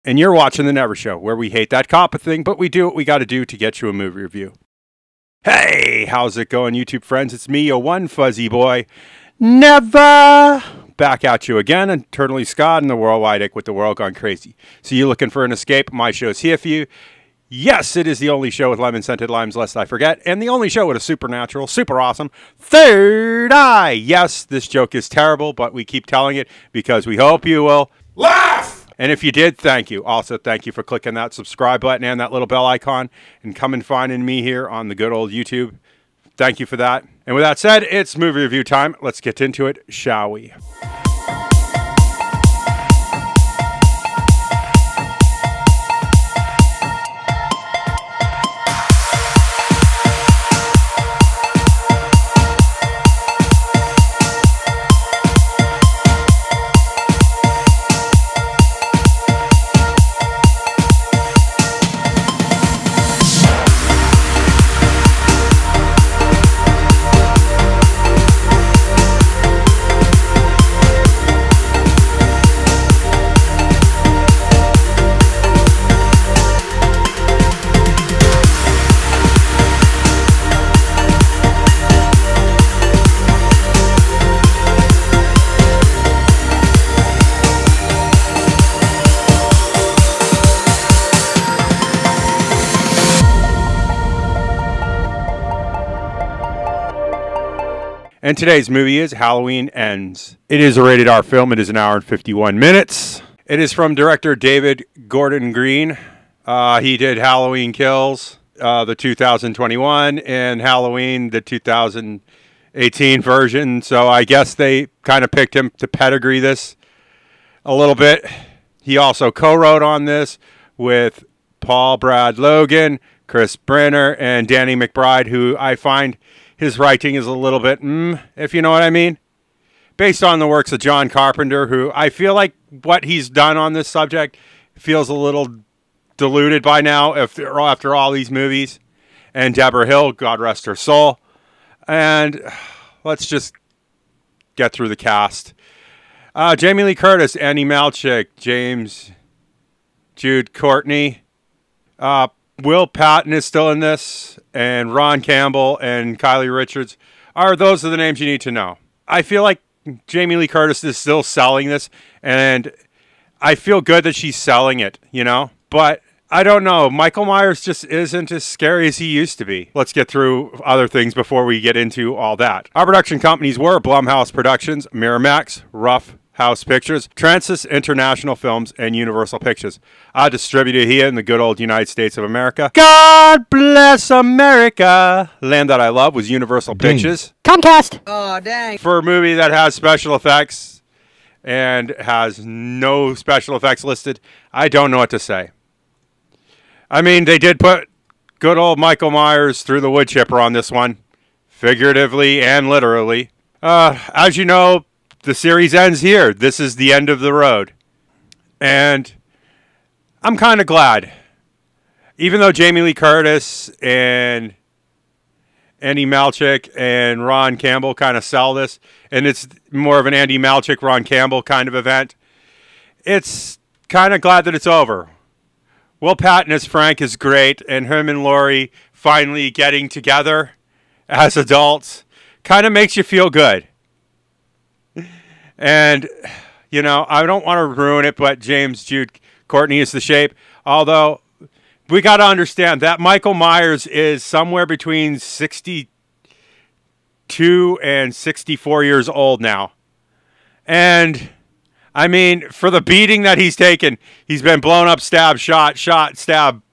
And you're watching The Never Show, where we hate that cop thing, but we do what we got to do to get you a movie review. Hey, how's it going, YouTube friends? It's me, your one fuzzy boy, Never. Back at you again, eternally Scott and the worldwide ick with the world gone crazy. So you looking for an escape? My show's here for you. Yes, it is the only show with lemon-scented limes, lest I forget, and the only show with a supernatural, super awesome third eye. Yes, this joke is terrible, but we keep telling it because we hope you will laugh. And if you did, thank you. Also, thank you for clicking that subscribe button and that little bell icon and coming finding me here on the good old YouTube. Thank you for that. And with that said, it's movie review time. Let's get into it, shall we? And today's movie is Halloween Ends. It is a rated R film. It is an hour and 51 minutes. It is from director David Gordon Green. He did Halloween Kills, the 2021, and Halloween, the 2018 version. So I guess they kind of picked him to pedigree this a little bit. He also co-wrote on this with Paul Brad Logan, Chris Brenner, and Danny McBride, who I find his writing is a little bit, if you know what I mean. Based on the works of John Carpenter, who I feel like what he's done on this subject feels a little diluted by now after all these movies. And Deborah Hill, God rest her soul. And let's just get through the cast. Jamie Lee Curtis, Andi Matichak, Jude Courtney. Will Patton is still in this, and Rohan Campbell and Kylie Richards those are the names you need to know. I feel like Jamie Lee Curtis is still selling this, and I feel good that she's selling it, you know? But I don't know. Michael Myers just isn't as scary as he used to be. Let's get through other things before we get into all that. Our production companies were Blumhouse Productions, Miramax, Rough House Pictures, Transys International Films, and Universal Pictures. Distributed here in the good old United States of America. God bless America. Land that I love was Universal Pictures. Comcast. Oh, dang. For a movie that has special effects and has no special effects listed, I don't know what to say. I mean, they did put good old Michael Myers through the wood chipper on this one, figuratively and literally. As you know, the series ends here. This is the end of the road. And I'm kind of glad. Even though Jamie Lee Curtis and Andi Matichak and Rohan Campbell kind of sell this, and it's more of an Andi Matichak, Rohan Campbell kind of event, it's kind of glad that it's over. Will Patton as Frank is great, and him and Laurie finally getting together as adults kind of makes you feel good. And, you know, I don't want to ruin it, but Jude Courtney is the shape. Although, we got to understand that Michael Myers is somewhere between 62 and 64 years old now. And, I mean, for the beating that he's taken, he's been blown up, stabbed, shot, stabbed,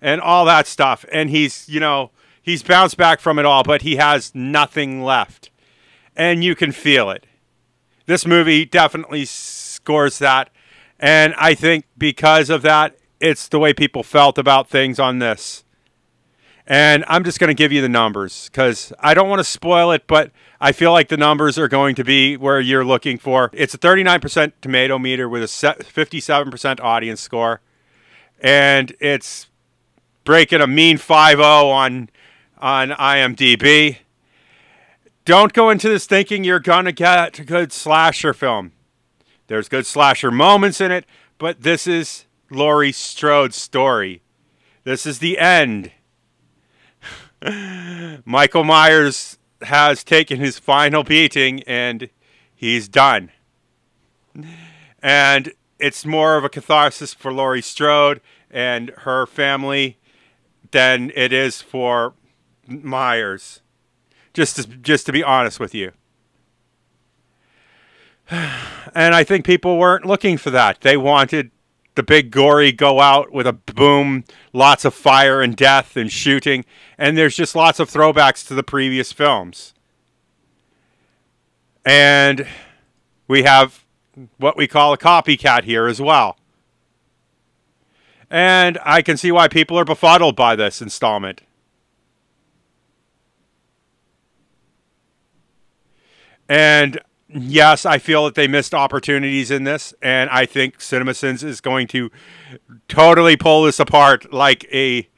and all that stuff. And he's, you know, he's bounced back from it all, but he has nothing left. And you can feel it. This movie definitely scores that, and I think because of that, it's the way people felt about things on this. And I'm just going to give you the numbers, because I don't want to spoil it, but I feel like the numbers are going to be where you're looking for. It's a 39% tomato meter with a 57% audience score, and it's breaking a mean 5.0 on IMDb. Don't go into this thinking you're going to get a good slasher film. There's good slasher moments in it, but this is Laurie Strode's story. This is the end. Michael Myers has taken his final beating and he's done. And it's more of a catharsis for Laurie Strode and her family than it is for Myers. Just to be honest with you. And I think people weren't looking for that. They wanted the big gory go out with a boom, lots of fire and death and shooting, and there's just lots of throwbacks to the previous films. And we have what we call a copycat here as well. And I can see why people are befuddled by this installment. And yes, I feel that they missed opportunities in this, and I think CinemaSins is going to totally pull this apart like a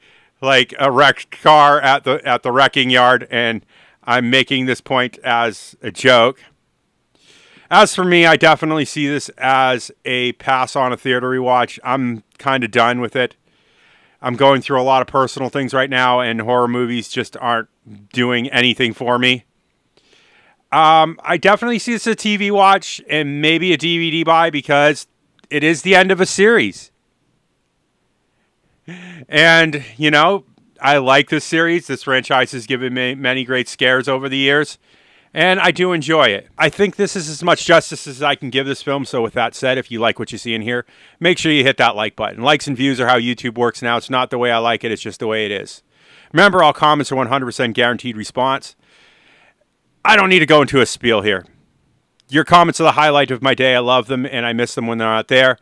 wrecked car at the wrecking yard, and I'm making this point as a joke. As for me, I definitely see this as a pass on a theater rewatch. I'm kind of done with it. I'm going through a lot of personal things right now, and horror movies just aren't doing anything for me. I definitely see this as a TV watch and maybe a DVD buy because it is the end of a series. And, you know, I like this series. This franchise has given me many great scares over the years, and I do enjoy it. I think this is as much justice as I can give this film, so with that said, if you like what you see in here, make sure you hit that like button. Likes and views are how YouTube works now. It's not the way I like it, it's just the way it is. Remember, all comments are 100% guaranteed response. I don't need to go into a spiel here. Your comments are the highlight of my day. I love them, and I miss them when they're not there.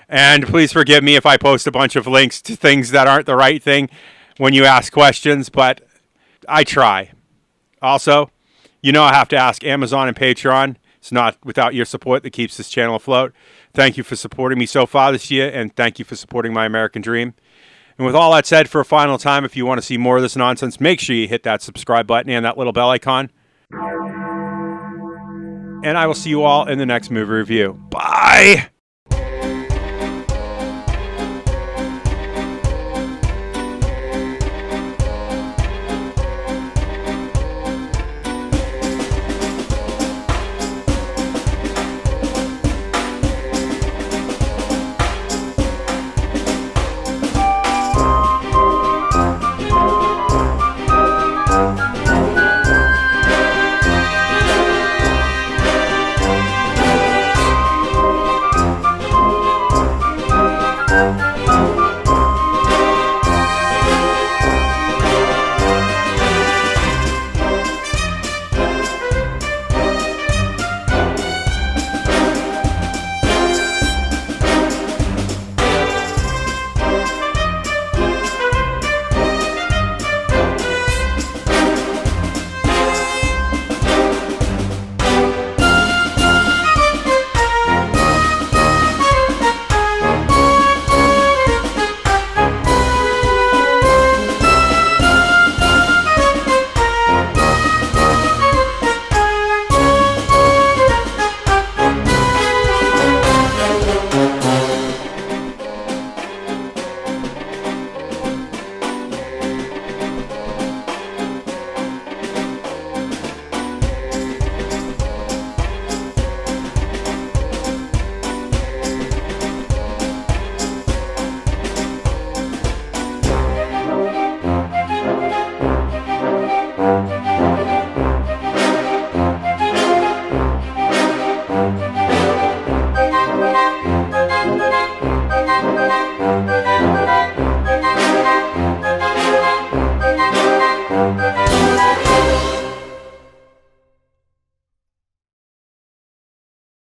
And please forgive me if I post a bunch of links to things that aren't the right thing when you ask questions, but I try. Also, you know I have to ask Amazon and Patreon. It's not without your support that keeps this channel afloat. Thank you for supporting me so far this year, and thank you for supporting my American dream. And with all that said, for a final time, if you want to see more of this nonsense, make sure you hit that subscribe button and that little bell icon. And I will see you all in the next movie review. Bye!